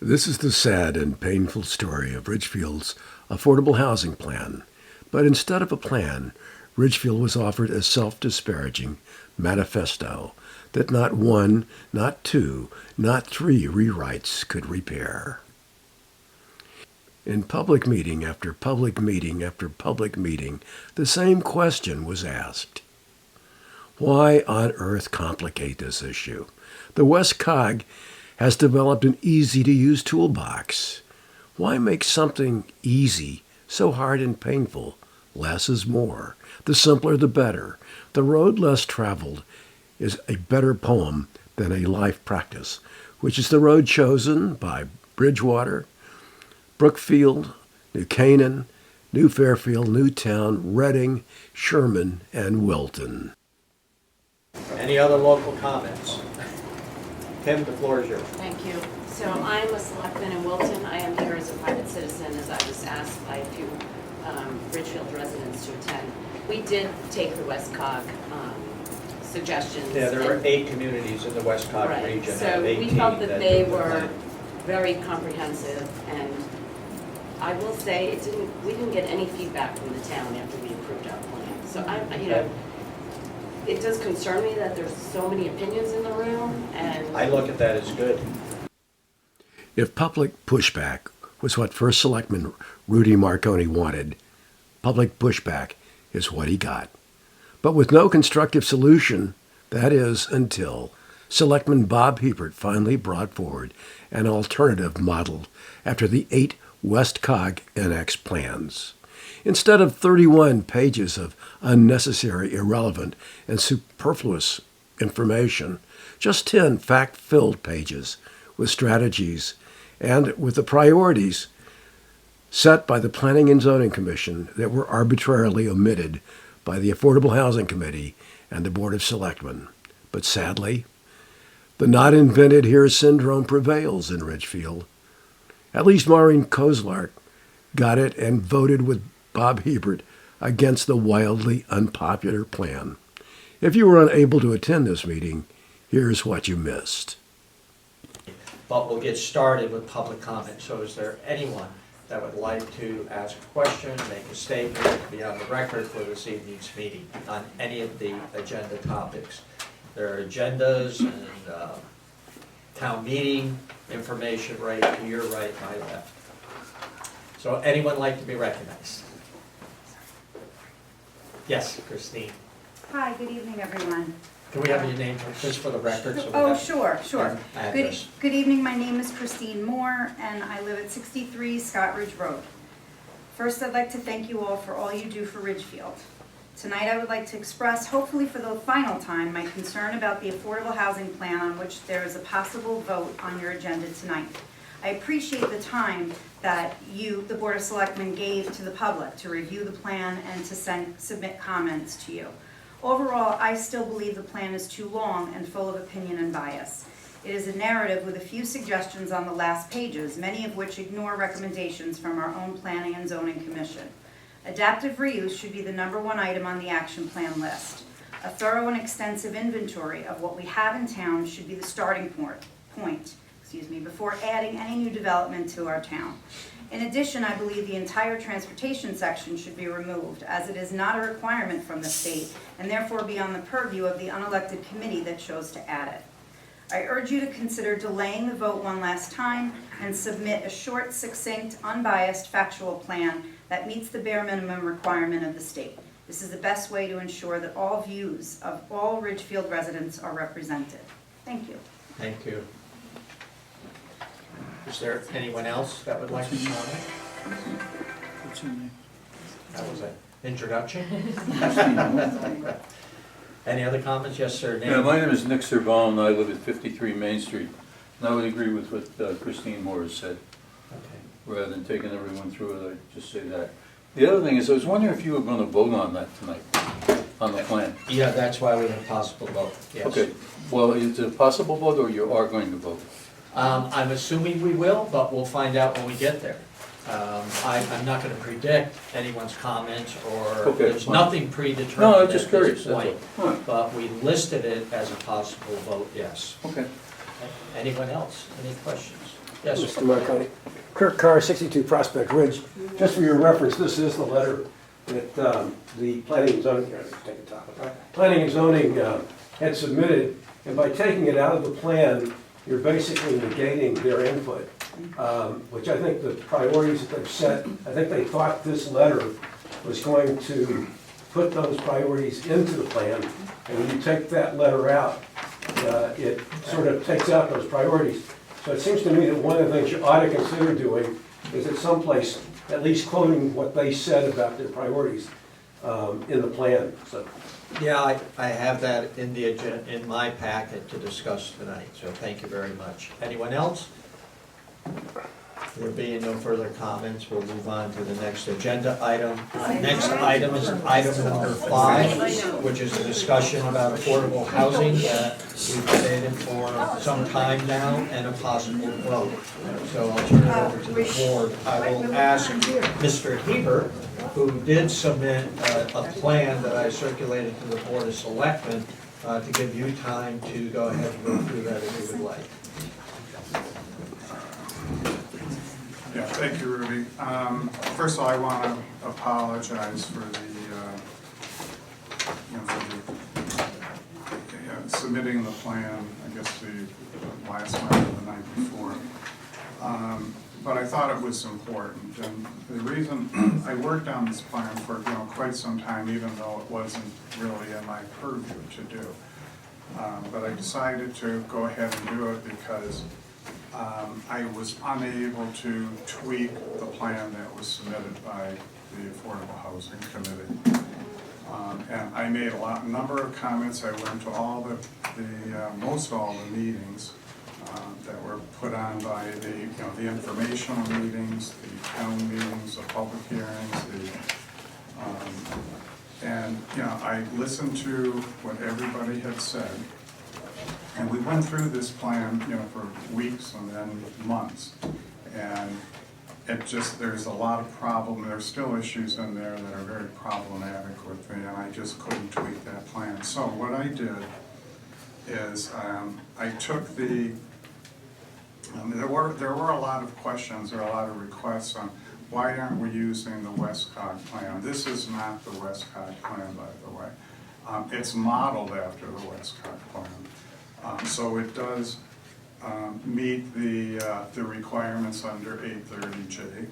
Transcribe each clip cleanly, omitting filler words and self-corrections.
This is the sad and painful story of Ridgefield's affordable housing plan. But instead of a plan, Ridgefield was offered a self-disparaging manifesto that not one, not two, not three rewrites could repair. In public meeting after public meeting after public meeting, the same question was asked. Why on earth complicate this issue? The WestCOG has developed an easy-to-use toolbox. Why make something easy so hard and painful? Less is more. The simpler, the better. The road less traveled is a better poem than a life practice, which is the road chosen by Bridgewater, Brookfield, New Canaan, New Fairfield, Newtown, Reading, Sherman, and Wilton. Any other local comments? Kim, the floor is yours. Thank you. So I'm a selectman in Wilton. I am here as a private citizen, as I was asked by a few Ridgefield residents to attend. We did take the WestCOG suggestions. Yeah, there are 8 communities in the WestCOG Right. region. So and 18 we felt that they do the were plan. very comprehensive, and I will say we didn't get any feedback from the town after we approved our plan. So it does concern me that there's so many opinions in the room, and I look at that as good. If public pushback was what First Selectman Rudy Marconi wanted, public pushback is what he got. But with no constructive solution, that is, until Selectman Bob Hebert finally brought forward an alternative modeled after the 8 WestCOG annex plans. Instead of 31 pages of unnecessary, irrelevant, and superfluous information, just 10 fact-filled pages with strategies and with the priorities set by the Planning and Zoning Commission that were arbitrarily omitted by the Affordable Housing Committee and the Board of Selectmen. But sadly, the not invented here syndrome prevails in Ridgefield. At least Maureen Kozlark got it and voted with Bob Hebert against the wildly unpopular plan. If you were unable to attend this meeting, here's what you missed. But we'll get started with public comment. So is there anyone that would like to ask a question, make a statement, be on the record for this evening's meeting on any of the agenda topics? There are agendas and town meeting information right to your right, my left. So anyone like to be recognized? Yes, Christine. Hi, good evening, everyone. Can we have your name just for the record? So we Oh, have sure. your Good, address. good evening, my name is Christine Moore, and I live at 63 Scott Ridge Road. First, I'd like to thank you all for all you do for Ridgefield. Tonight, I would like to express, hopefully for the final time, my concern about the affordable housing plan on which there is a possible vote on your agenda tonight. I appreciate the time that you, the Board of Selectmen, gave to the public to review the plan and to submit comments to you. Overall, I still believe the plan is too long and full of opinion and bias. It is a narrative with a few suggestions on the last pages, many of which ignore recommendations from our own Planning and Zoning Commission. Adaptive reuse should be the #1 item on the action plan list. A thorough and extensive inventory of what we have in town should be the starting point before adding any new development to our town. In addition, I believe the entire transportation section should be removed, as it is not a requirement from the state and therefore beyond the purview of the unelected committee that chose to add it. I urge you to consider delaying the vote one last time and submit a short, succinct, unbiased, factual plan that meets the bare minimum requirement of the state. This is the best way to ensure that all views of all Ridgefield residents are represented. Thank you. Thank you. Is there anyone else that would like to comment? What's your name? That was an introduction. Any other comments? Yes, sir. Name? Yeah, my name is Nick Servone. I live at 53 Main Street. And I would agree with what Christine Moore has said. Okay. Rather than taking everyone through it, I'd just say that. The other thing is, I was wondering if you were going to vote on that tonight, on the plan. Yeah, that's why we have possible vote, yes. Okay, well, is it a possible vote or you are going to vote? I'm assuming we will, but we'll find out when we get there. I'm not going to predict anyone's comments or Okay, there's fine. nothing predetermined No, I'm at just this curious, that's point. all. All right. But we listed it as a possible vote, yes. Okay. Anyone else? Any questions? Yes, Mr. Marconi. Kirk Carr, 62 Prospect Ridge. Just for your reference, this is the letter that the Planning and Zoning, here, take a top. Planning and Zoning had submitted, and by taking it out of the plan, you're basically negating their input, which I think the priorities that they've set, I think they thought this letter was going to put those priorities into the plan, and when you take that letter out, it sort of takes out those priorities. So it seems to me that one of the things you ought to consider doing is at some place, at least quoting what they said about their priorities in the plan. So, yeah, I have that in the agenda, in my packet to discuss tonight, so thank you very much. Anyone else? There being no further comments, we'll move on to the next agenda item. Next item is item number 5, which is a discussion about affordable housing that we've debated for some time now and a possible vote. So I'll turn it over to the board. I will ask Mr. Hebert, who did submit a plan that I circulated to the Board of Selectmen, to give you time to go ahead and go through that if you would like. Yeah, thank you, Rudy. First of all, I want to apologize for submitting the plan, I guess, the last night or the night before. But I thought it was important, and the reason I worked on this plan for quite some time, even though it wasn't really in my purview to do. But I decided to go ahead and do it because I was unable to tweak the plan that was submitted by the Affordable Housing Committee. And I made a number of comments. I went to all most all the meetings that were put on by the informational meetings, the town meetings, the public hearings, and I listened to what everybody had said. And we went through this plan, for weeks and then months. And there's a lot of there's still issues in there that are very problematic with me, and I just couldn't tweak that plan. So what I did is I took there were a lot of questions, there were a lot of requests on why aren't we using the WestCOG plan? This is not the WestCOG plan, by the way. It's modeled after the WestCOG plan. So it does meet the requirements under 830J,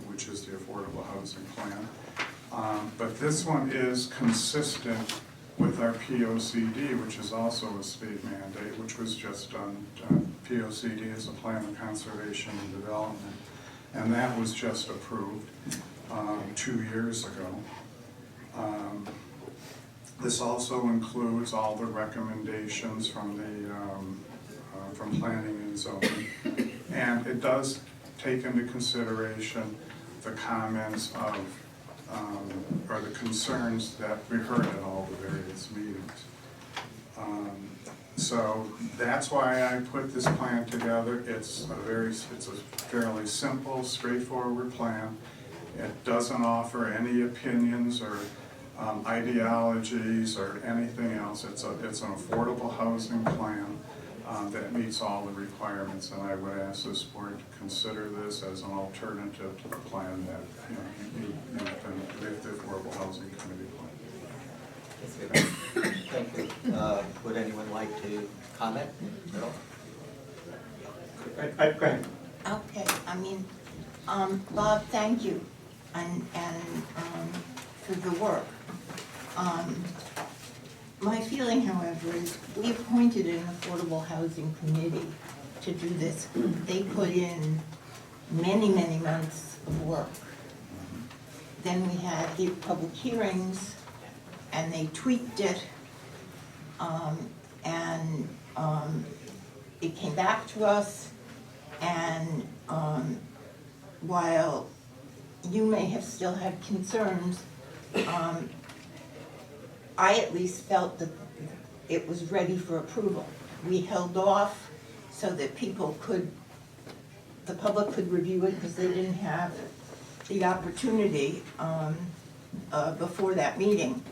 which is the Affordable Housing Plan. But this one is consistent with our POCD, which is also a state mandate, which was just done. POCD is a Plan of Conservation and Development, and that was just approved 2 years ago. This also includes all the recommendations from from planning and zoning, and it does take into consideration the comments of or the concerns that we heard at all the various meetings. So that's why I put this plan together. It's a fairly simple, straightforward plan. It doesn't offer any opinions or ideologies or anything else. It's an affordable housing plan that meets all the requirements, and I would ask this board to consider this as an alternative to the plan that the Affordable Housing Committee plan. Thank you. Would anyone like to comment at all? Go ahead. Okay, Bob, thank you, and for the work. My feeling, however, is we appointed an Affordable Housing Committee to do this. They put in many, many months of work. Then we had the public hearings, and they tweaked it, and it came back to us, and while you may have still had concerns, I at least felt that it was ready for approval. We held off so that the public could review it because they didn't have the opportunity before that meeting.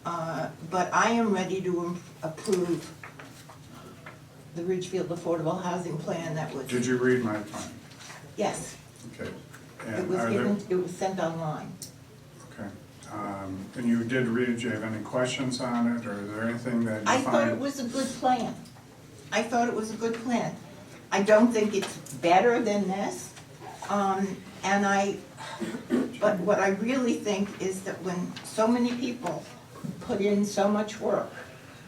But I am ready to approve the Ridgefield Affordable Housing Plan that was, Did you read my plan? yes, Okay. it And was are there, given, it was sent online. okay. And you did read it, do you have any questions on it, or is there anything that you I find? thought it was a good plan. I thought it was a good plan. I don't think it's better than this. But what I really think is that when so many people put in so much work,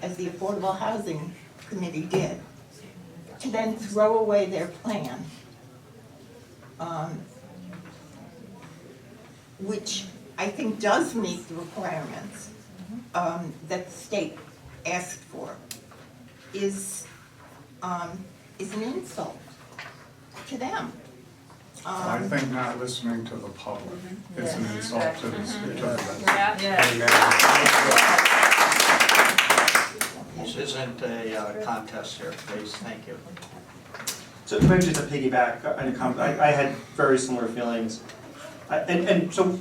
as the Affordable Housing Committee did, to then throw away their plan, which I think does meet the requirements that the state asked for, is an insult to them. I think not listening to the public is an insult to the residents. This isn't a contest here, please, thank you. So maybe just to piggyback on your comment, I had very similar feelings. And so,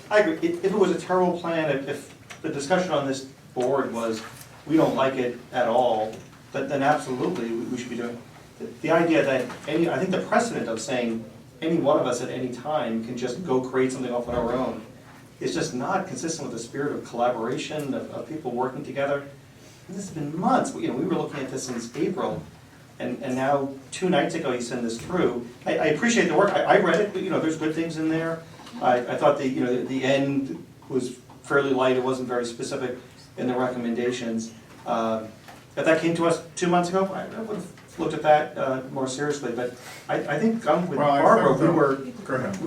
I agree, if it was a terrible plan, if the discussion on this board was, we don't like it at all, then absolutely, we should be doing. The idea that I think the precedent of saying any one of us at any time can just go create something off on our own is just not consistent with the spirit of collaboration, of people working together. And this has been months, we were looking at this since April, and now 2 nights ago you send this through. I appreciate the work, I read it, there's good things in there. I thought the end was fairly light, it wasn't very specific in the recommendations. If that came to us 2 months ago, I would have looked at that more seriously, but I think with Well, I Barbara, think go ahead.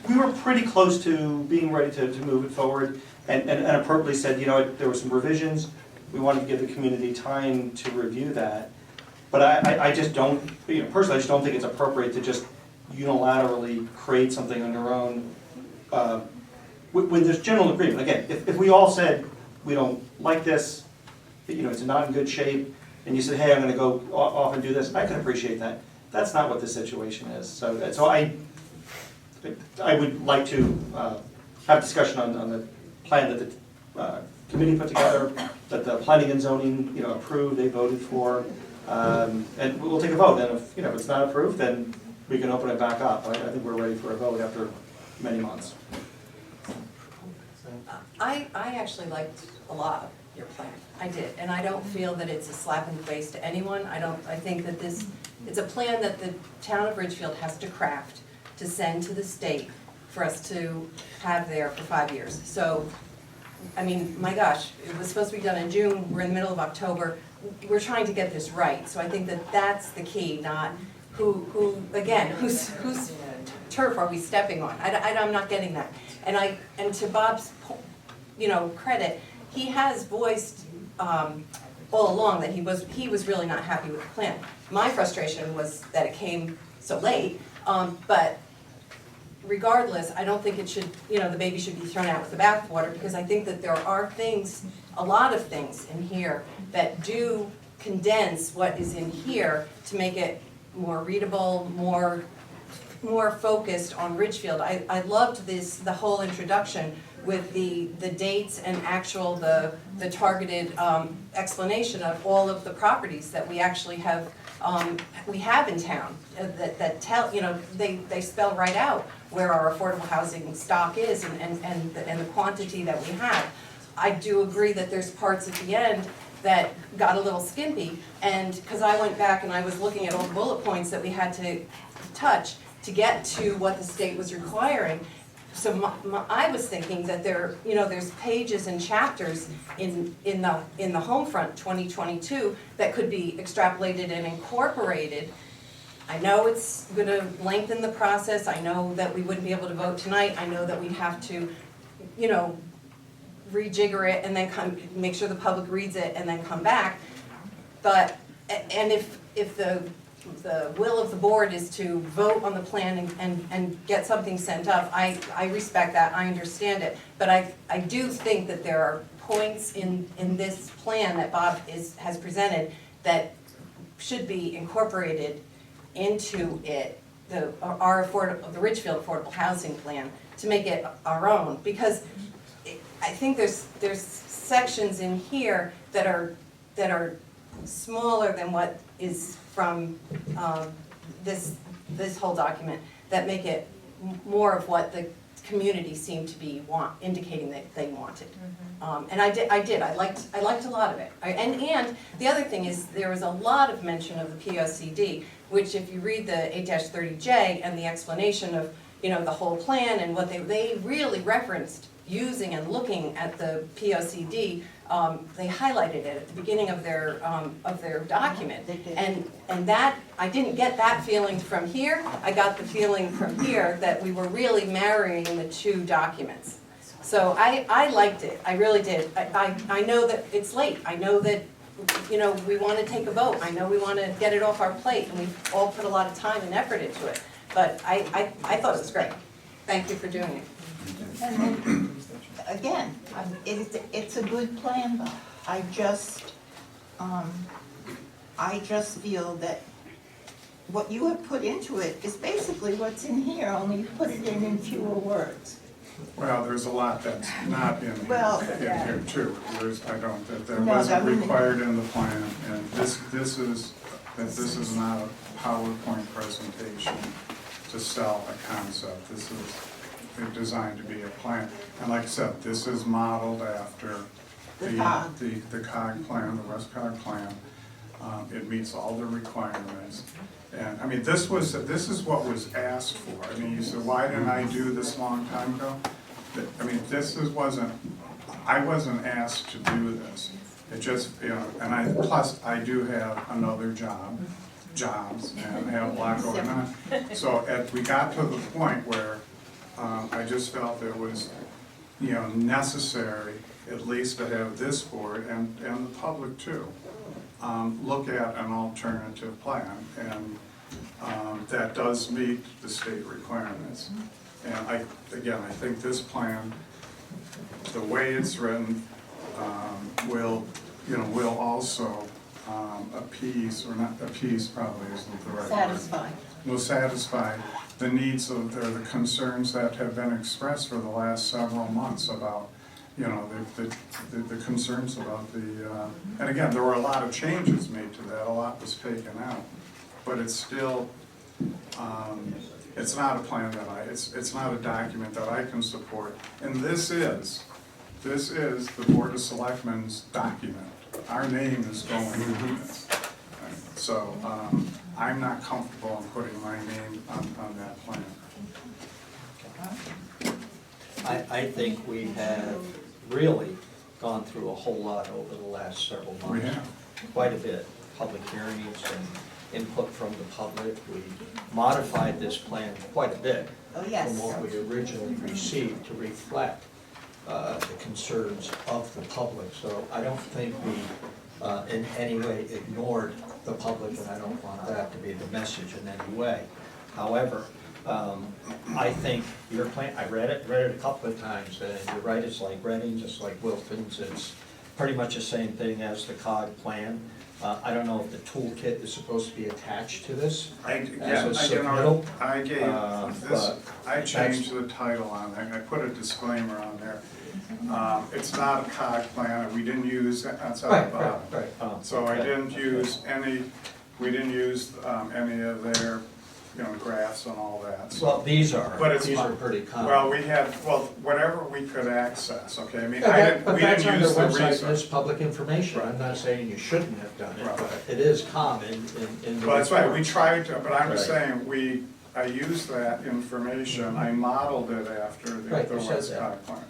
we were pretty close to being ready to move it forward, and appropriately said, there were some revisions, we wanted to give the community time to review that. But I just don't, personally, I just don't think it's appropriate to just unilaterally create something on your own. When there's general agreement, again, if we all said, we don't like this, it's not in good shape, and you said, hey, I'm gonna go off and do this, I can appreciate that. That's not what the situation is. So I would like to have discussion on the plan that the committee put together, that the planning and zoning, approved, they voted for, and we'll take a vote. And if it's not approved, then we can open it back up. I think we're ready for a vote after many months. I actually liked a lot of your plan. I did, and I don't feel that it's a slap in the face to anyone. I think that it's a plan that the town of Ridgefield has to craft to send to the state for us to have there for 5 years. So, I mean, my gosh, it was supposed to be done in June, we're in the middle of October. We're trying to get this right, so I think that that's the key, not whose turf are we stepping on? I'm not getting that. And to Bob's, credit, he has voiced all along that he was really not happy with the plan. My frustration was that it came so late, but regardless, I don't think it should, the baby should be thrown out with the bathwater, because I think that there are things, a lot of things in here that do condense what is in here to make it more readable, more focused on Ridgefield. I loved the whole introduction with the dates and the targeted explanation of all of the properties that we actually have in town that tell, they spell right out where our affordable housing stock is and the quantity that we have. I do agree that there's parts at the end that got a little skimpy, and because I went back and I was looking at all the bullet points that we had to touch to get to what the state was requiring. So I was thinking that there's pages and chapters in the home front 2022 that could be extrapolated and incorporated. I know it's going to lengthen the process. I know that we wouldn't be able to vote tonight. I know that we'd have to, rejigger it and then make sure the public reads it and then come back. But and if the will of the board is to vote on the plan and get something sent up, I respect that, I understand it. But I do think that there are points in this plan that Bob has presented that should be incorporated into it, the Ridgefield Affordable Housing Plan, to make it our own. Because I think there's sections in here that are smaller than what is from this whole document, that make it more of what the community seemed to be indicating that they wanted. And I liked a lot of it. And the other thing is, there was a lot of mention of the POCD, which if you read the 8-30J and the explanation of, the whole plan and what they really referenced using and looking at the POCD, they highlighted it at the beginning of their document. They did. And that, I didn't get that feeling from here. I got the feeling from here that we were really marrying the two documents. So I liked it, I really did. I know that it's late, I know that, we want to take a vote, I know we want to get it off our plate, and we've all put a lot of time and effort into it. But I thought it was great. Thank you for doing it. And then, again, it's a good plan, but I just feel that what you have put into it is basically what's in here, only you put it in fewer words. Well, there's a lot that's not in Well, here too. That No, wasn't that wouldn't- required in the plan, and this is not a PowerPoint presentation to sell a concept. This is designed to be a plan. And like I said, this is modeled after The COG. the COG plan, the WestCOG plan. It meets all the requirements. And, I mean, this is what was asked for. I mean, you said, why didn't I do this a long time ago? I mean, I wasn't asked to do this. It just, and plus I do have another jobs, and I have a lot going on. So we got to the point where I just felt it was, necessary at least to have this board and the public too, look at an alternative plan, and that does meet the state requirements. And I think this plan, the way it's written, will also appease, or not appease probably isn't the right word. Satisfy. Will satisfy the needs of, the concerns that have been expressed for the last several months about, the concerns about the, and again, there were a lot of changes made to that, a lot was taken out, but it's still, it's not a plan that it's not a document that I can support, and this is the Board of Selectmen's document. Our name is going in this. So, I'm not comfortable in putting my name on that plan. I think we have really gone through a whole lot over the last several months. We have. Quite a bit, public hearings and input from the public. We modified this plan quite a bit Oh, yes. from what we originally received to reflect the concerns of the public. So I don't think we in any way ignored the public, and I don't want that to be the message in any way. However, I think your plan, I read it a couple of times, and you're right, it's like Reading, just like Wilton's. It's pretty much the same thing as the COG plan. I don't know if the toolkit is supposed to be attached to this. I changed the title on there, I put a disclaimer on there. It's not a COG plan, we didn't use, that's at the bottom. Right. So I didn't use we didn't use any of their, graphs and all that. So. Well, these are pretty common. Well, whatever we could access, okay, I mean, But we that's didn't on their use the website, research. it's public information. I'm not saying you shouldn't have done it, but it is common in the. Well, that's right, we tried to, but I'm just Right. saying, I used that information, I modeled it after the Right, you said WestCOG plan.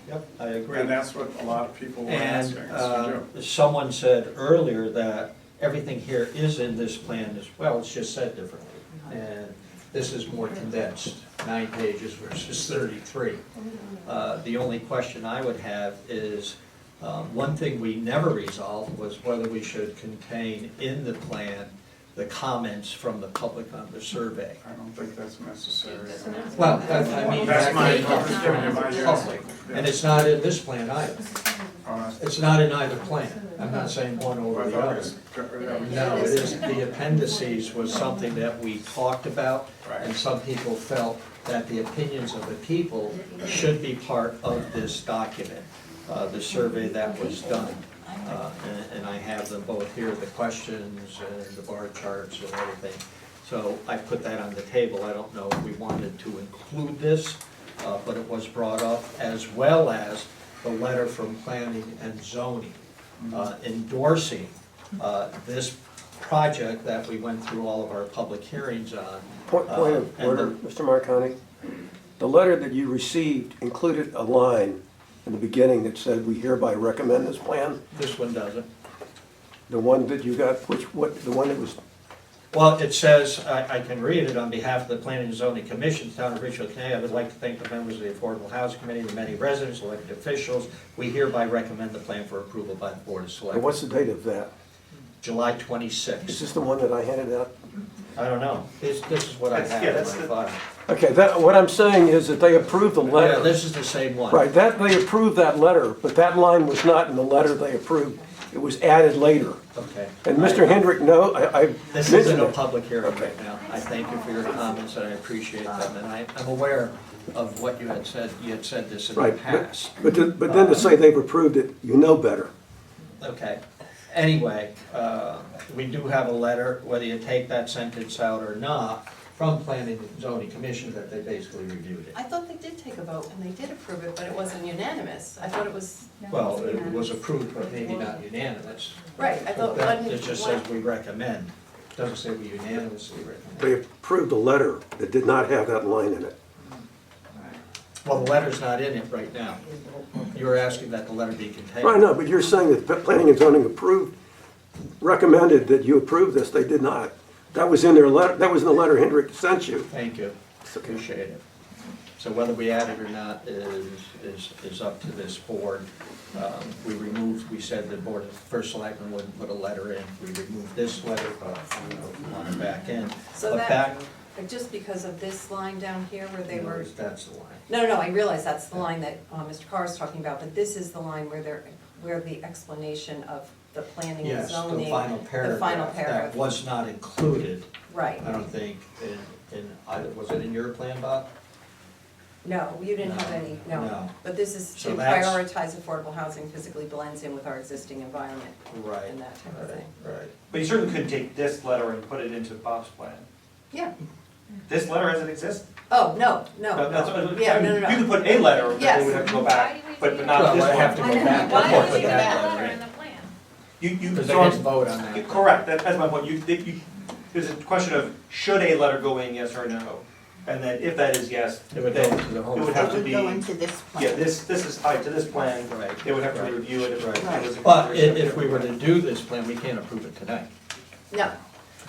Yep, I agree. And that's what a lot of people were asking us to do. Someone said earlier that everything here is in this plan as well, it's just said differently. And this is more condensed, 9 pages versus 33. The only question I would have is, one thing we never resolved was whether we should contain in the plan the comments from the public on the survey. I don't think that's necessary. Well, I mean, That's my public, and it's not in this plan either. Uh, It's not in either plan. I'm not saying one over the other. No, it is, the appendices was something that we talked about, and some people felt that the opinions of the people should be part of this document, the survey that was done. And I have them both here, the questions and the bar charts and everything. So I put that on the table. I don't know if we wanted to include this, but it was brought up, as well as the letter from planning and zoning endorsing this project that we went through all of our public hearings on. Point of and order, Mr. Marconi. The letter that you received included a line in the beginning that said, "We hereby recommend this plan." This one doesn't. The one that you got, the one that was, Well, it says, I can read it, on behalf of the Planning and Zoning Commission, Town of Ridgefield, Connecticut, I would like to thank the members of the Affordable Housing Committee, the many residents, elected officials. We hereby recommend the plan for approval by the Board of and Selectmen. what's the date of that? July Is 26th. this the one that I handed out? I don't know. This is what I have Yeah, in my that's the- file. Okay, what I'm saying is that they approved the Yeah, letter. this is the same one. Right, they approved that letter, but that line was not in the letter they approved. It was added later. Okay. And Mr. Hendrick, no, I This mentioned isn't a it. public hearing right now. I thank you for your comments, and I appreciate them, and I'm aware of what you had said. You had said this in the Right, past. but then to say they've approved it, you know better. Okay. Anyway, we do have a letter, whether you take that sentence out or not, from Planning and Zoning Commission that they basically reviewed it. I thought they did take a vote and they did approve it, but it wasn't unanimous. I thought it was, Well, it was approved, but maybe not unanimous. right, I thought That- one. It just says we recommend. Doesn't say we unanimously recommend. They approved a letter that did not have that line in it. Well, the letter's not in it right now. You were asking that the letter be contained. Right, no, but you're saying that the Planning and Zoning recommended that you approve this, they did not. That was in their letter, that was in the letter Hendrick sent you. Thank you. Appreciate it. So whether we add it or not is up to this board. We said the Board of First Selectmen wouldn't put a letter in. We removed this letter, but we want it back in. So But that, back, just because of this line down here where they were, that's the line. no, I realize that's the line that Mr. Carr is talking about, but this is the line where the explanation of the planning and Yes, zoning. the final paragraph. That was not included, Right, I don't think, was it in your plan, Bob? no, you didn't have any, no. No. But this is So to that's- prioritize affordable housing, physically blends in with our existing environment Right. and that type of thing. Right. But you certainly could take this letter and put it into Bob's plan. Yeah, This letter as it exists? oh, no, yeah, no. You could put a letter, but Yes. they would have to go back, but not Well, this I have to one. go back. Why and would forth we with do that that? letter, right? Because they so didn't vote on that. correct, that's my point. There's a question of, should a letter go in, yes or no? And then if that is yes, It would then go to the home. it would It have to would be, go into this plan. yeah, this is tied to this plan. Right. They would have to Right. review it. Right. It was a But consideration. if we were to do this plan, we can't approve it tonight. No,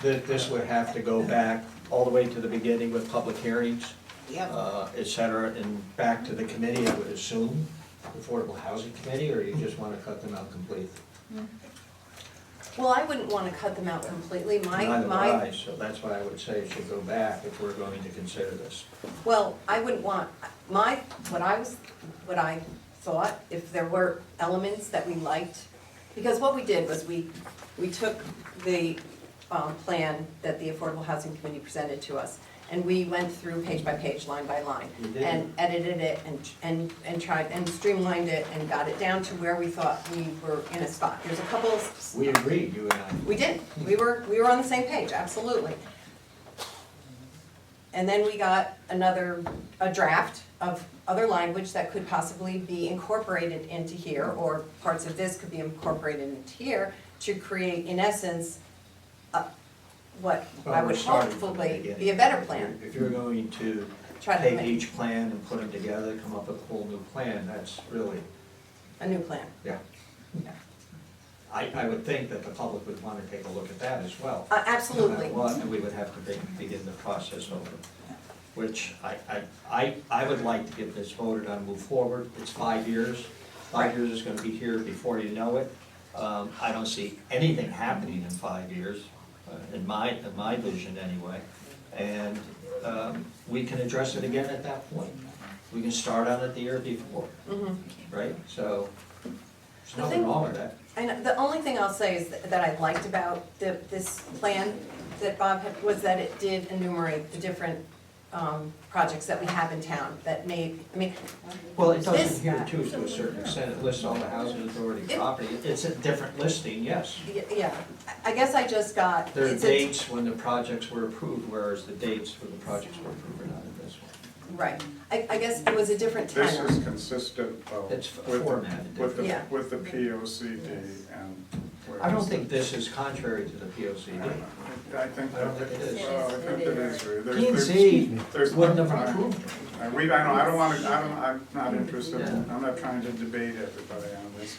This would have to go back all the way to the beginning with public hearings, Yep. et cetera, and back to the committee, I would assume, Affordable Housing Committee, or you just want to cut them out completely? well, I wouldn't want to cut them out completely, Neither would I, so that's why I would say it should go back if we're going to consider this. well, I wouldn't want, what I thought, if there were elements that we liked, because what we did was we took the plan that the Affordable Housing Committee presented to us, and we went through page by page, line by line, You did. and edited it and tried and streamlined it and got it down to where we thought we were in a spot. There's a couple of We agreed, you and I. we did, we were on the same page, absolutely. And then we got a draft of other language that could possibly be incorporated into here, or parts of this could be incorporated into here, to create, in essence, what I Well, we're would starting from the hopefully beginning. be a better plan. If you're going to Try to take make each plan and put them together, come up with a whole new plan, that's really, a new plan. yeah. Yeah. I would think that the public would want to take a look at that as well. Absolutely. No matter what, and we would have to begin the process over, which I would like to get this voted on, move forward. It's 5 years. 5 years is gonna be here before you know it. I don't see anything happening in 5 years, in my vision anyway. And we can address it again at that point. We can start on it the year before, right? So there's The nothing thing- wrong with that. And the only thing I'll say is that I liked about this plan that Bob had, was that it did enumerate the different projects that we have in town that Well, it This- doesn't here too, to a certain extent, it lists all the housing authority It- property, it's a different listing, yes. Yeah, I guess I just got, There are it's a, dates when the projects were approved, whereas the dates when the projects were approved are not in this one. right, I guess it was a different This tenor. is consistent though. It's with the- formatted With the, Yeah. with the POCD and. I don't think this is contrary to the POCD. I think. I don't think it is. Well, I think it is. P&Z There's wouldn't have one- approved it. I don't want to, I'm not interested, Yeah. I'm not trying to debate everybody on this.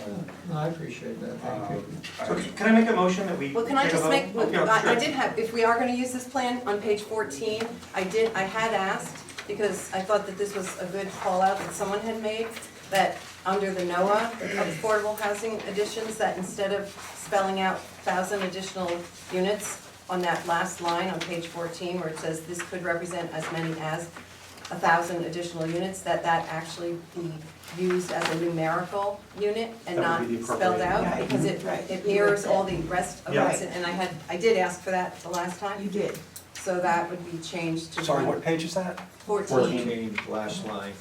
No, I appreciate that, thank you. So can I make a motion that we Well, can I take a just vote? make, Oh, yeah, I sure. did have, if we are gonna use this plan on page 14, I had asked, because I thought that this was a good call out that someone had made, that under the NOAA of affordable housing additions, that instead of spelling out 1,000 additional units on that last line on page 14, where it says this could represent as many as 1,000 additional units, that actually be used as a numerical unit and That not would be the spelled appropriate- out, Right. because it mirrors all the rest of Yeah. what's in, and I did ask for that the last You time, did. so that would be changed to Sorry, what page is that? 14. 14, last line.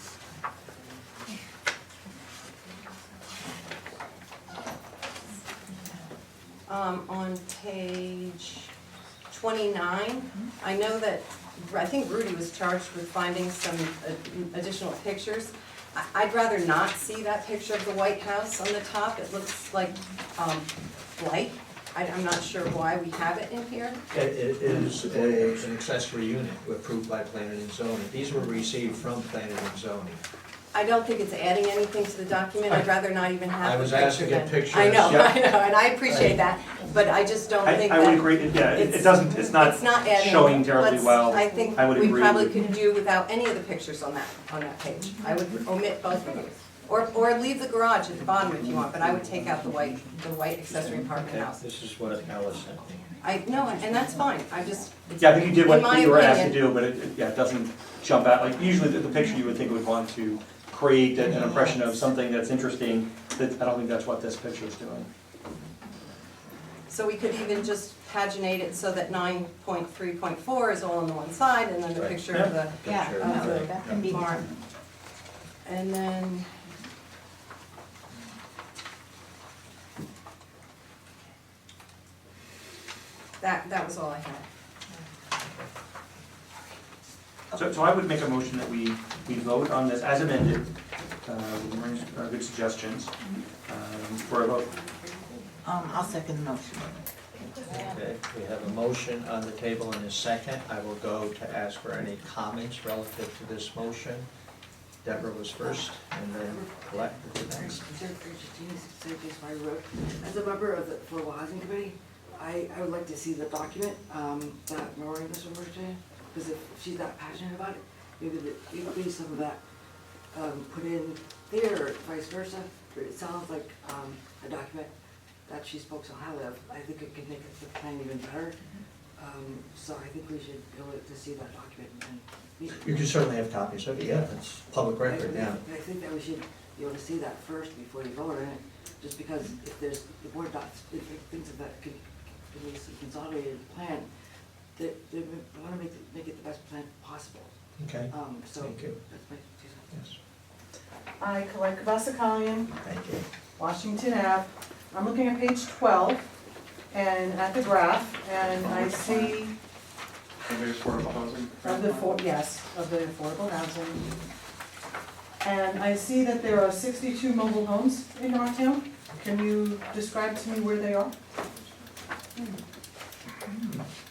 On page 29, I know that, I think Rudy was charged with finding some additional pictures. I'd rather not see that picture of the White House on the top. It looks like blight. I'm not sure why we have it in here. It is an accessory unit approved by planning and zoning. These were received from planning and zoning. I don't think it's adding anything to the document. I'd rather not even have I the was picture asked to get then. pictures. I know, Yeah. and I appreciate that, but I just don't think that. I would agree, yeah, it it's- doesn't, it's not adding. showing terribly Let's- well. I think I would we agree probably with- could do without any of the pictures on that page. I would omit both of them. Or leave the garage at the bottom if you want, but I would take out the white accessory apartment Okay, house. this is what Alice sent me. No, and that's fine, I just. Yeah, I think you did in my what you were asked to opinion- do, but it doesn't jump out, like usually the picture you would think would want to create an impression of something that's interesting, that, I don't think that's what this picture is doing. So we could even just paginate it so that 9.3.4 is all on the one side, and then the Right. picture of the Yeah, Picture. no, that can be barn. And then. That was all I had. So I would make a motion that we vote on this as amended, with Maureen's good suggestions, for a vote. I'll second the motion. Okay, we have a motion on the table in a second. I will go to ask for any comments relative to this motion. Deborah was first, and then Colette was next. As a member of the Affordable Housing Committee, I would like to see the document that Maureen was referring to, because if she's that passionate about it, maybe some of that put in there, or vice versa. But it sounds like a document that she spoke so highly of. I think it could make the plan even better. So I think we should go to see that document and. You can certainly have copies of it, yeah, it's public record now. But I think that we should be able to see that first before you vote on it, just because if there's, the board docs, if it thinks that that could be a consolidated plan, they wanna make it the best plan possible. Okay, So, Thank you. that's my 2 cents. yes, I collect Vasakalian, thank you. Washington Ave. I'm looking at page 12 and at the graph, and I see Of the affordable housing. of the affordable housing. And I see that there are 62 mobile homes in our town. Can you describe to me where they are?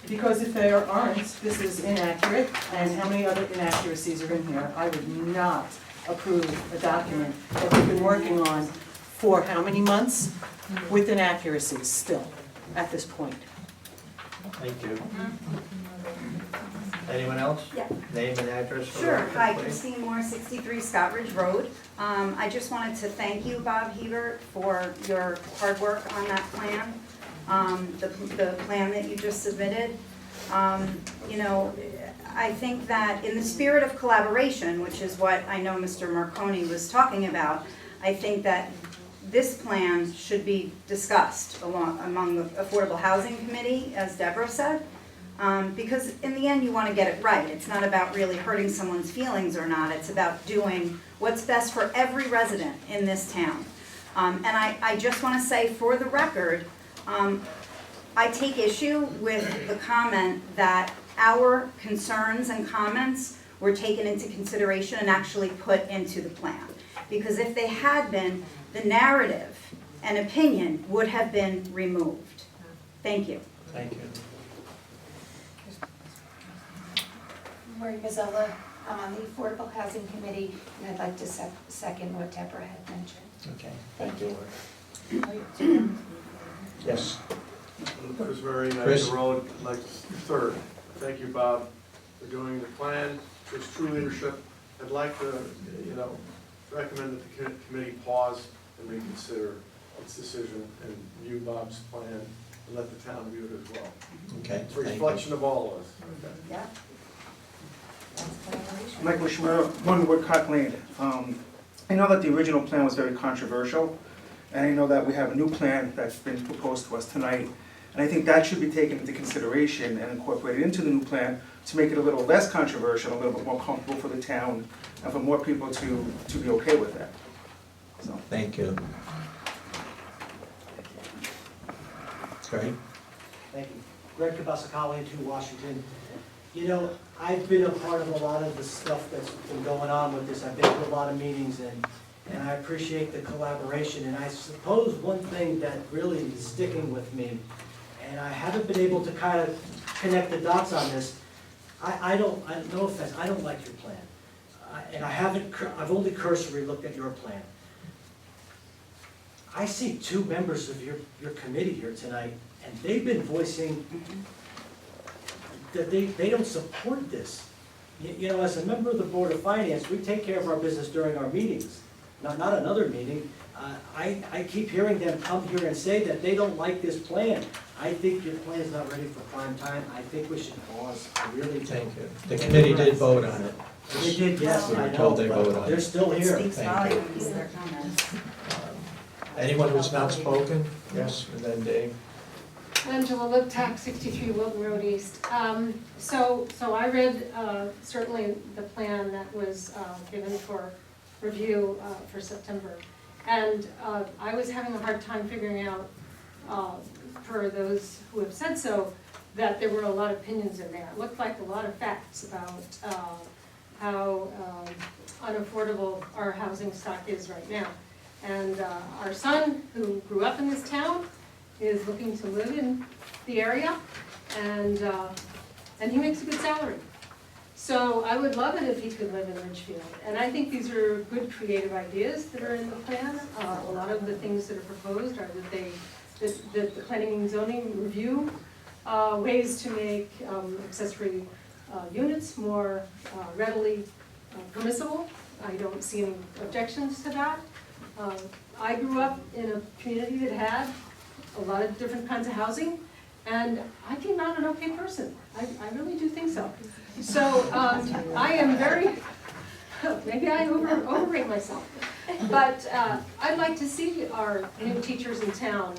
Because if there aren't, this is inaccurate, and how many other inaccuracies are in here? I would not approve a document that we've been working on for how many months with inaccuracies still at this point. Thank you. Anyone else? Yeah. Name and address for the Sure, record, hi, please. Christine Moore, 63 Scott Ridge Road. I just wanted to thank you, Bob Hebert, for your hard work on that plan, the plan that you just submitted. You know, I think that in the spirit of collaboration, which is what I know Mr. Marconi was talking about, I think that this plan should be discussed among the Affordable Housing Committee, as Deborah said. Because in the end, you want to get it right. It's not about really hurting someone's feelings or not. It's about doing what's best for every resident in this town. And I just want to say for the record, I take issue with the comment that our concerns and comments were taken into consideration and actually put into the plan. Because if they had been, the narrative and opinion would have been removed. Thank you. Thank you. Marie Mazzella, I'm on the Affordable Housing Committee, and I'd like to second what Deborah had mentioned. Okay, thank you. Yes. Chris Murray, Chris. Niagara Road, like third. Thank you, Bob, for doing the plan. It's true leadership. I'd like to, recommend that the committee pause and reconsider its decision and view Bob's plan and let the town view it as well. Okay, It's a thank you. reflection of all of us. Yeah. Michael Schmer, 1 Woodcock Lane. I know that the original plan was very controversial, and I know that we have a new plan that's been proposed to us tonight. And I think that should be taken into consideration and incorporated into the new plan to make it a little less controversial, a little bit more comfortable for the town, and for more people to be okay with that. So. Thank you. Great. Thank you. Greg Cabasacali, 2 Washington. I've been a part of a lot of the stuff that's been going on with this. I've been to a lot of meetings and I appreciate the collaboration. And I suppose one thing that really is sticking with me, and I haven't been able to kind of connect the dots on this, no offense, I don't like your plan. And I've only cursory looked at your plan. I see 2 members of your committee here tonight, and they've been voicing that they don't support this. As a member of the Board of Finance, we take care of our business during our meetings, not another meeting. I keep hearing them come here and say that they don't like this plan. I think your plan is not ready for prime time. I think we should pause. I really do. Thank you. The committee did vote on it. They did, yes, We were I told they know, voted but on they're it. still It here. speaks Thank you. volumes, their comments. Anyone who's not spoken? Yes, and then Dave. Angela Liptak, 63 Wilton Road East. So I read certainly the plan that was given for review for September. And I was having a hard time figuring out, for those who have said so, that there were a lot of opinions in there. It looked like a lot of facts about how unaffordable our housing stock is right now. And our son, who grew up in this town, is looking to live in the area, and he makes a good salary. So I would love it if he could live in Ridgefield. And I think these are good creative ideas that are in the plan. A lot of the things that are proposed are that the planning and zoning review ways to make accessory units more readily permissible. I don't see any objections to that. I grew up in a community that had a lot of different kinds of housing, and I came out an okay person. I really do think so. So I am very, maybe I overrate myself, but I'd like to see our new teachers in town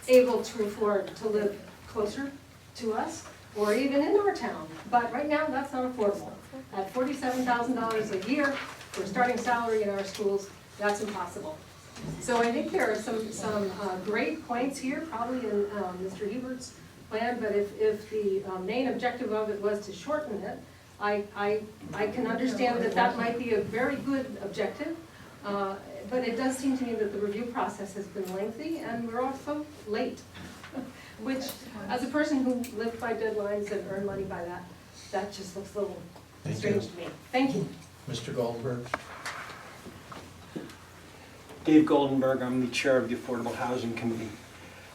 able to afford to live closer to us, or even in our town. But right now, that's not affordable. At $47,000 a year for a starting salary in our schools, that's impossible. So I think there are some great points here, probably in Mr. Hebert's plan, but if the main objective of it was to shorten it, I can understand that might be a very good objective, but it does seem to me that the review process has been lengthy and we're also late, which, as a person who lived by deadlines and earned money by that just looks a little strange to me. Thank you. Mr. Goldenberg. Dave Goldenberg, I'm the chair of the Affordable Housing Committee.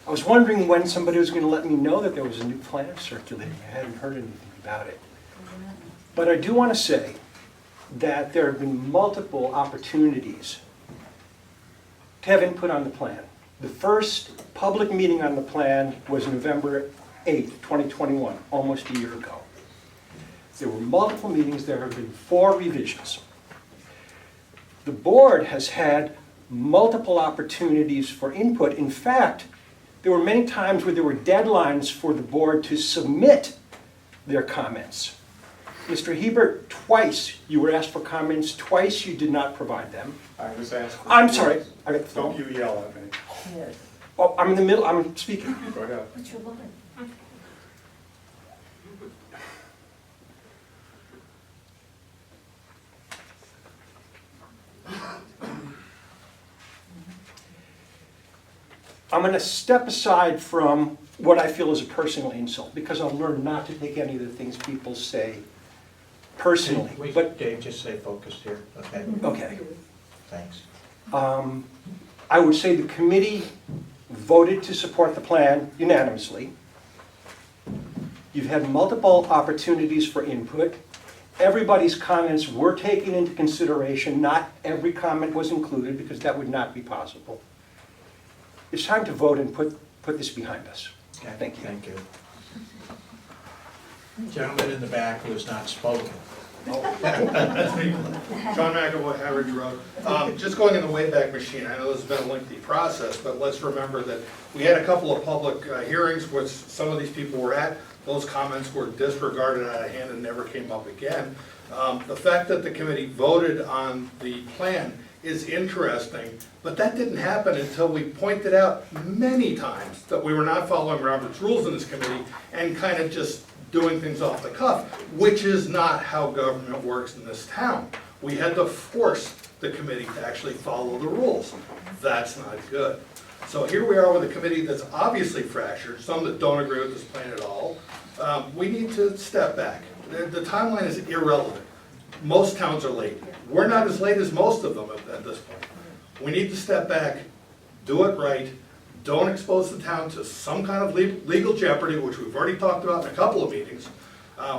I was wondering when somebody was going to let me know that there was a new plan circulating. I hadn't heard anything about it. But I do want to say that there have been multiple opportunities to have input on the plan. The first public meeting on the plan was November 8th, 2021, almost a year ago. There were multiple meetings. There have been 4 revisions. The board has had multiple opportunities for input. In fact, there were many times where there were deadlines for the board to submit their comments. Mr. Hebert, twice you were asked for comments, twice you did not provide them. I was asked. I'm sorry. I got the floor. Don't you yell at me. Oh, I'm in the middle, I'm speaking. Go ahead. What's your line? I'm going to step aside from what I feel is a personal insult, because I've learned not to take any of the things people say personally. We, But Dave, just stay focused here, okay? okay. Thanks. I would say the committee voted to support the plan unanimously. You've had multiple opportunities for input. Everybody's comments were taken into consideration. Not every comment was included, because that would not be possible. It's time to vote and put this behind us. Okay, Thank you. Thank you. Gentleman in the back who has not spoken. That's me. John McAvoy, Harwich Road. Just going in the Wayback Machine, I know this has been a lengthy process, but let's remember that we had a couple of public hearings which some of these people were at. Those comments were disregarded out of hand and never came up again. The fact that the committee voted on the plan is interesting, but that didn't happen until we pointed out many times that we were not following Robert's rules in this committee and kind of just doing things off the cuff, which is not how government works in this town. We had to force the committee to actually follow the rules. That's not good. So here we are with a committee that's obviously fractured, some that don't agree with this plan at all. We need to step back. The timeline is irrelevant. Most towns are late. We're not as late as most of them at this point. We need to step back, do it right, don't expose the town to some kind of legal jeopardy, which we've already talked about in a couple of meetings.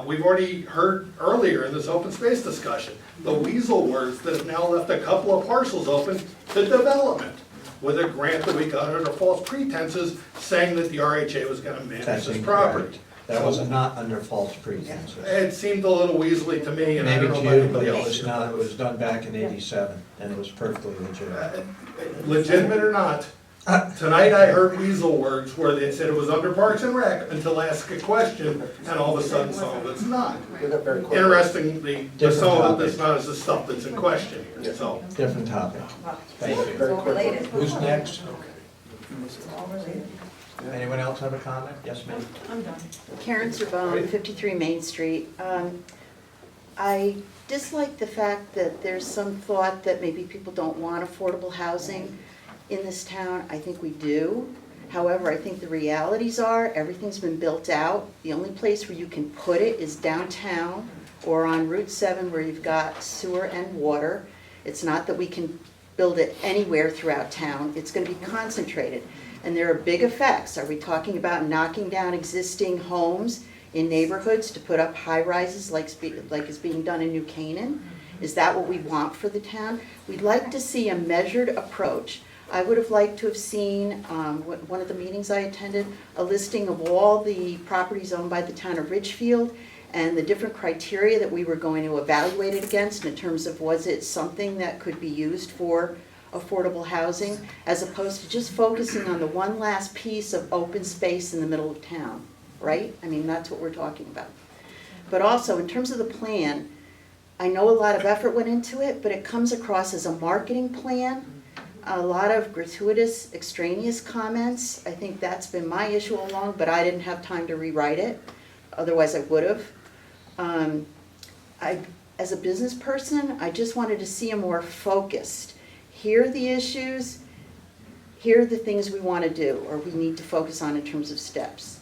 We've already heard earlier in this open space discussion, the weasel words that have now left a couple of parcels open to development with a grant that we got under false pretenses saying that the RHA was gonna manage this property. That was not under false pretenses. It seemed a little weaselly to me, and I Maybe don't know to about you, but anybody it else. was not, it was done back in '87, and it was perfectly legitimate. Legitimate or not, tonight I heard weasel words where they said it was under Parks and Rec until I asked a question, and all of a sudden some of it's not. Interestingly, some of it's not as the stuff that's in question here, so. Different topic. Thank you. Who's next? Anyone else have a comment? Yes, ma'am. I'm done. Karen Zerbone, 53 Main Street. I dislike the fact that there's some thought that maybe people don't want affordable housing in this town. I think we do. However, I think the realities are everything's been built out. The only place where you can put it is downtown or on Route 7 where you've got sewer and water. It's not that we can build it anywhere throughout town. It's going to be concentrated. And there are big effects. Are we talking about knocking down existing homes in neighborhoods to put up high-rises like is being done in New Canaan? Is that what we want for the town? We'd like to see a measured approach. I would have liked to have seen, one of the meetings I attended, a listing of all the properties owned by the town of Ridgefield and the different criteria that we were going to evaluate it against in terms of was it something that could be used for affordable housing, as opposed to just focusing on the one last piece of open space in the middle of town, right? I mean, that's what we're talking about. But also, in terms of the plan, I know a lot of effort went into it, but it comes across as a marketing plan, a lot of gratuitous, extraneous comments. I think that's been my issue all along, but I didn't have time to rewrite it, otherwise I would have. As a business person, I just wanted to see a more focused, here are the issues, here are the things we want to do or we need to focus on in terms of steps.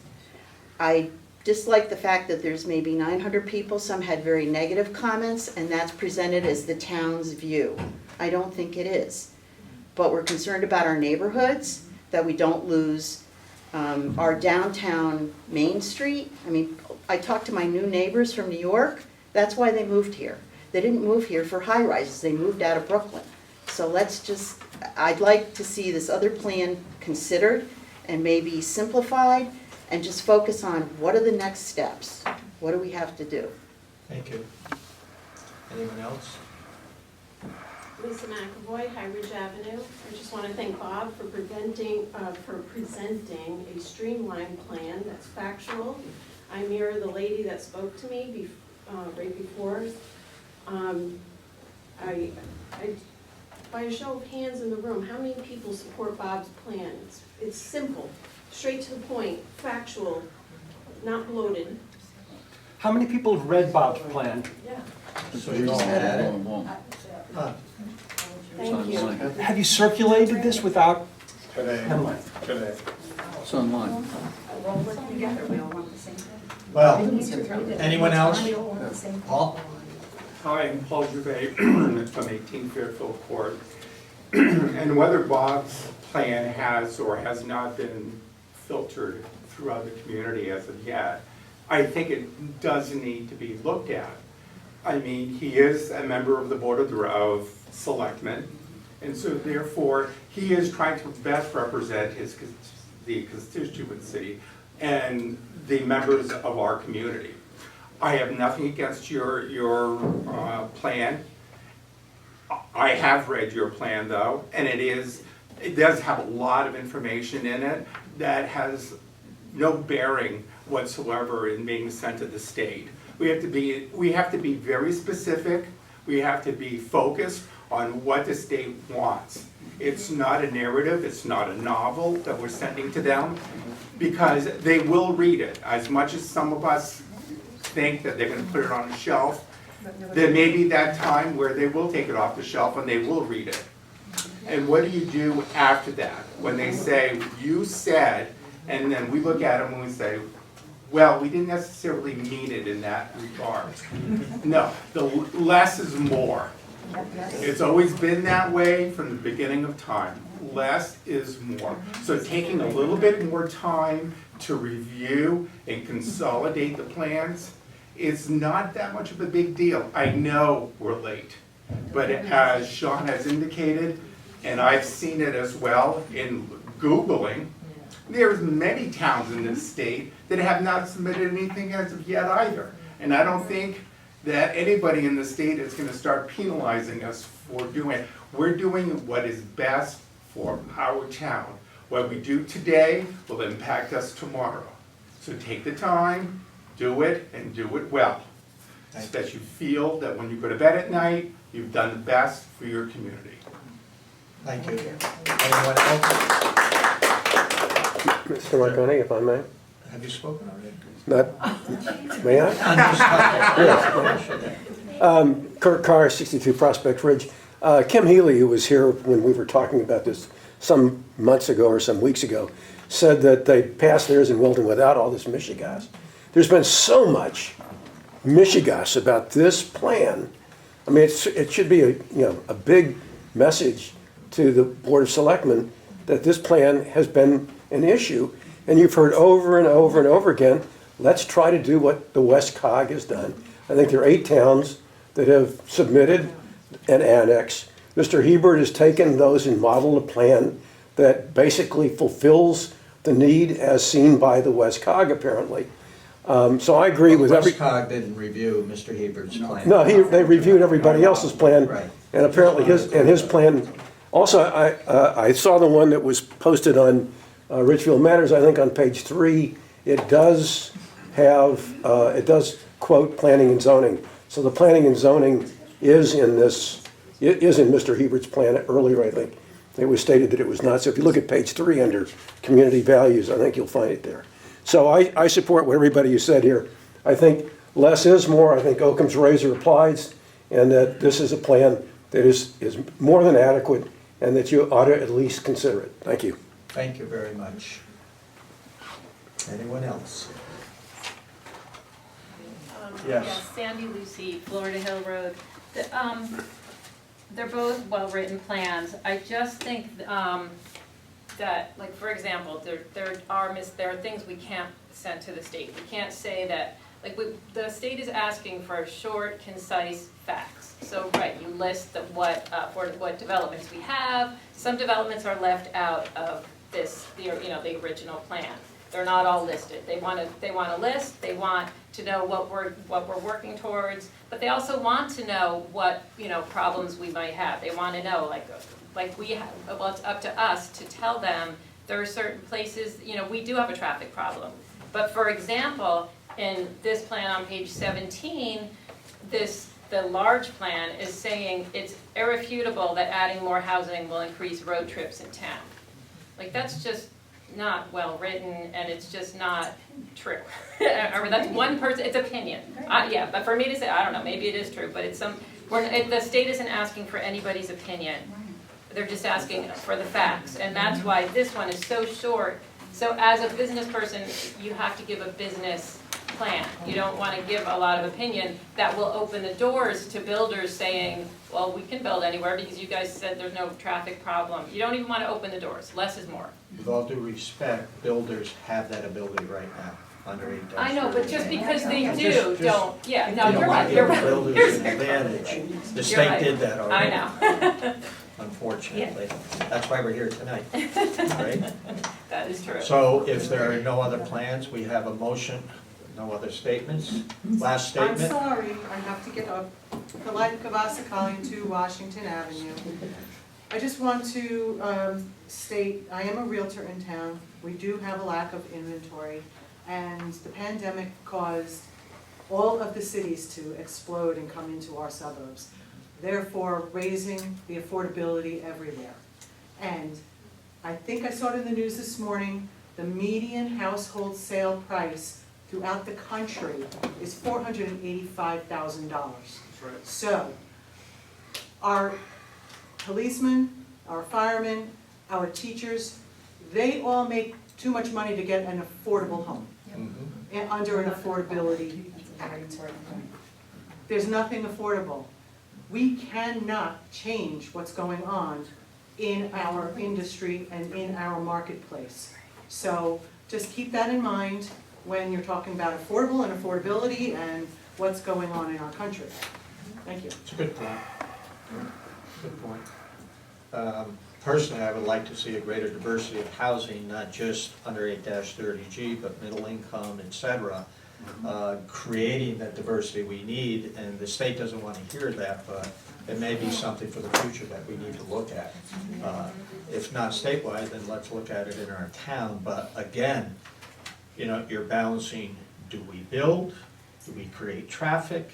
I dislike the fact that there's maybe 900 people, some had very negative comments, and that's presented as the town's view. I don't think it is. But we're concerned about our neighborhoods, that we don't lose our downtown Main Street. I mean, I talked to my new neighbors from New York, that's why they moved here. They didn't move here for high-rises, they moved out of Brooklyn. So let's just, I'd like to see this other plan considered and maybe simplified and just focus on what are the next steps? What do we have to do? Thank you. Anyone else? Lisa McAvoy, High Ridge Avenue. I just want to thank Bob for presenting a streamlined plan that's factual. I mirror the lady that spoke to me right before. By a show of hands in the room, how many people support Bob's plan? It's simple, straight to the point, factual, not bloated. How many people have read Bob's plan? Yeah. So you're all at it? Thank you. Have you circulated this without Today. headline? Today. It's online. We're all working together, we all want the same thing. Well, anyone else? We all want the same thing. Paul? Hi, I'm Paul Jouvet from 18 Fairfield Court. And whether Bob's plan has or has not been filtered throughout the community as of yet, I think it does need to be looked at. I mean, he is a member of the Board of Selectmen, and so therefore, he is trying to best represent the constituency and the members of our community. I have nothing against your plan. I have read your plan though, and it does have a lot of information in it that has no bearing whatsoever in being sent to the state. We have to be very specific. We have to be focused on what the state wants. It's not a narrative, it's not a novel that we're sending to them, because they will read it. As much as some of us think that they're gonna put it on a shelf, there may be that time where they will take it off the shelf and they will read it. And what do you do after that? When they say, you said, and then we look at them and we say, well, we didn't necessarily mean it in that regard. No, the less is more. It's always been that way from the beginning of time. Less is more. So taking a little bit more time to review and consolidate the plans is not that much of a big deal. I know we're late, but as Sean has indicated, and I've seen it as well in Googling, there's many towns in this state that have not submitted anything as of yet either. And I don't think that anybody in the state is gonna start penalizing us for doing it. We're doing what is best for our town. What we do today will impact us tomorrow. So take the time, do it, and do it well. So that you feel that when you go to bed at night, you've done the best for your community. Thank you. Anyone else? Mr. Marconi, if I may? Have you spoken already? Not, may I? Yes. Kurt Carr, 62 Prospect Ridge. Kim Healy, who was here when we were talking about this some months ago or some weeks ago, said that they passed theirs in Wilton without all this mishigas. There's been so much mishigas about this plan. I mean, it should be a big message to the Board of Selectmen that this plan has been an issue. And you've heard over and over and over again, let's try to do what the WestCOG has done. I think there are 8 towns that have submitted an annex. Mr. Hebert has taken those and modeled a plan that basically fulfills the need as seen by the WestCOG apparently. So I agree with every... WestCOG didn't review Mr. Hebert's plan. No, they reviewed everybody else's plan. Right. And apparently his plan, also I saw the one that was posted on Ridgefield Matters, I think on page 3, it does quote planning and zoning. So the planning and zoning is in Mr. Hebert's plan earlier, I think. It was stated that it was not. So if you look at page 3 under community values, I think you'll find it there. So I support what everybody has said here. I think less is more. I think Occam's razor applies, and that this is a plan that is more than adequate, and that you ought to at least consider it. Thank you. Thank you very much. Anyone else? Yes, Sandy Lucy, Florida Hill Road. They're both well-written plans. I just think that, like, for example, there are things we can't send to the state. We can't say that, like, the state is asking for short, concise facts. So, right, you list what developments we have. Some developments are left out of the original plan. They're not all listed. They want a list. They want to know what we're working towards, but they also want to know what problems we might have. They want to know like we have. Well, it's up to us to tell them there are certain places. We do have a traffic problem, but for example, in this plan on page 17, the large plan is saying it's irrefutable that adding more housing will increase road trips in town. Like, that's just not well-written, and it's just not true. Or that's one person, it's opinion. Yeah, but for me to say, I don't know, maybe it is true, but it's the state isn't asking for anybody's opinion. They're just asking for the facts, and that's why this one is so short. So as a business person, you have to give a business plan. You don't want to give a lot of opinion that will open the doors to builders saying, well, we can build anywhere because you guys said there's no traffic problem. You don't even want to open the doors. Less is more. With all due respect, builders have that ability right now under 8-. I know, but just because they do, Just- don't, yeah, no, You you're don't right, want you're to right. give builders an advantage. The You're state right. did that already. I know. Unfortunately. That's why we're here tonight, right? That is true. So if there are no other plans, we have a motion, no other statements. Last I'm statement. sorry, I have to get up. Polite Kavasakali, 2 Washington Avenue. I just want to state, I am a realtor in town. We do have a lack of inventory, and the pandemic caused all of the cities to explode and come into our suburbs, therefore raising the affordability everywhere. And I think I saw it in the news this morning, the median household sale price throughout the country is $485,000. That's right. So, our policemen, our firemen, our teachers, they all make too much money to get an affordable home under an affordability act. There's nothing affordable. We cannot change what's going on in our industry and in our marketplace. So just keep that in mind when you're talking about affordable and affordability and what's going on in our country. Thank you. It's a good point. Good point. Personally, I would like to see a greater diversity of housing, not just under 8-30G, but middle income, et cetera. Creating that diversity we need, and the state doesn't want to hear that, but it may be something for the future that we need to look at. If not statewide, then let's look at it in our town. But again, you know, you're balancing, do we build? Do we create traffic?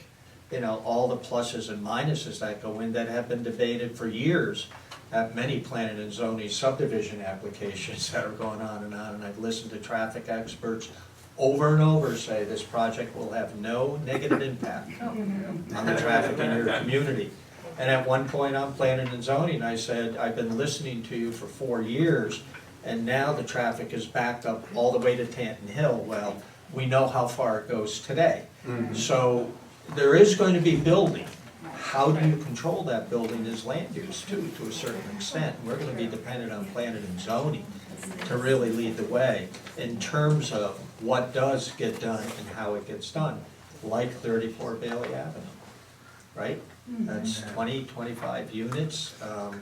You know, all the pluses and minuses that go in that have been debated for years at many planning and zoning subdivision applications that are going on, and I've listened to traffic experts over and over say this project will have no negative impact on the traffic in your community. And at one point on planning and zoning, I said, I've been listening to you for 4 years, and now the traffic is backed up all the way to Tanton Hill. Well, we know how far it goes today. So there is going to be building. How do you control that building is land use too, to a certain extent. We're going to be dependent on planning and zoning to really lead the way in terms of what does get done and how it gets done, like 34 Bailey Avenue, right? That's 20, 25 units. A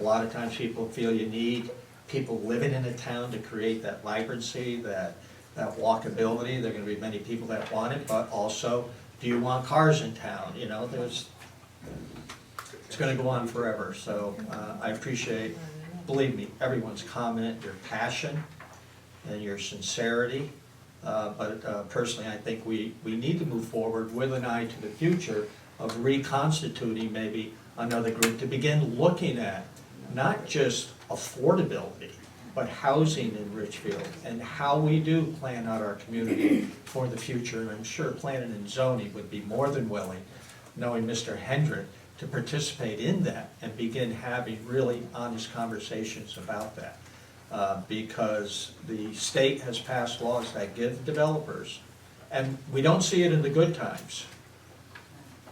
lot of times people feel you need people living in a town to create that vibrancy, that walkability. There are going to be many people that want it, but also, do you want cars in town? You know, it's going to go on forever. So I appreciate, believe me, everyone's comment, your passion, and your sincerity. But personally, I think we need to move forward with an eye to the future of reconstituting maybe another group to begin looking at not just affordability, but housing in Ridgefield and how we do plan out our community for the future. And I'm sure planning and zoning would be more than willing, knowing Mr. Hendrick, to participate in that and begin having really honest conversations about that. Because the state has passed laws that give developers, and we don't see it in the good times,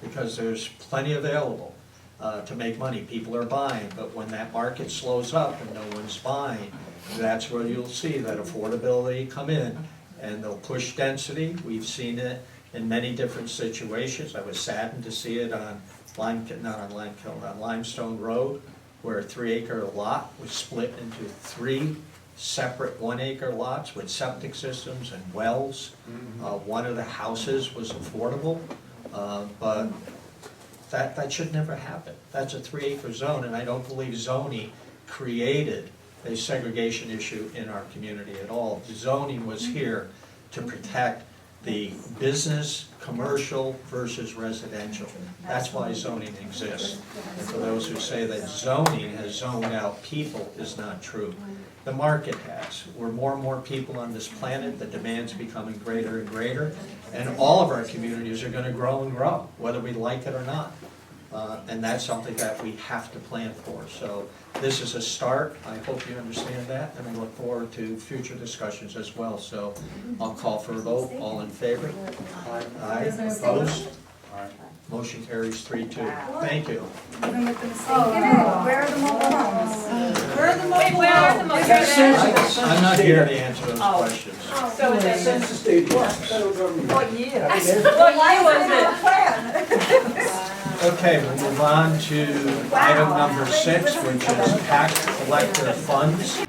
because there's plenty available to make money. People are buying, but when that market slows up and no one's buying, that's where you'll see that affordability come in, and they'll push density. We've seen it in many different situations. I was saddened to see it on Limestone Road, where a 3-acre lot was split into 3 separate 1-acre lots with septic systems and wells. One of the houses was affordable, but that should never happen. That's a 3-acre zone, and I don't believe zoning created a segregation issue in our community at all. Zoning was here to protect the business, commercial versus residential. That's why zoning exists. And for those who say that zoning has zoned out people is not true. The market has. We're more and more people on this planet, the demand's becoming greater and greater, and all of our communities are gonna grow and grow, whether we like it or not. And that's something that we have to plan for. So this is a start. I hope you understand that, and I look forward to future discussions as well. So I'll call for a vote. All in favor? Aye. Opposed? Motion carries 3-2. Thank you. Even with the mistake in it, where are the mobile homes? Where are the Wait, where are the mobile homes? I'm not here to answer those questions. So is it, Census data, federal government. What year? what year was it? Okay, we'll move on to item number 6, which is tax collector funds.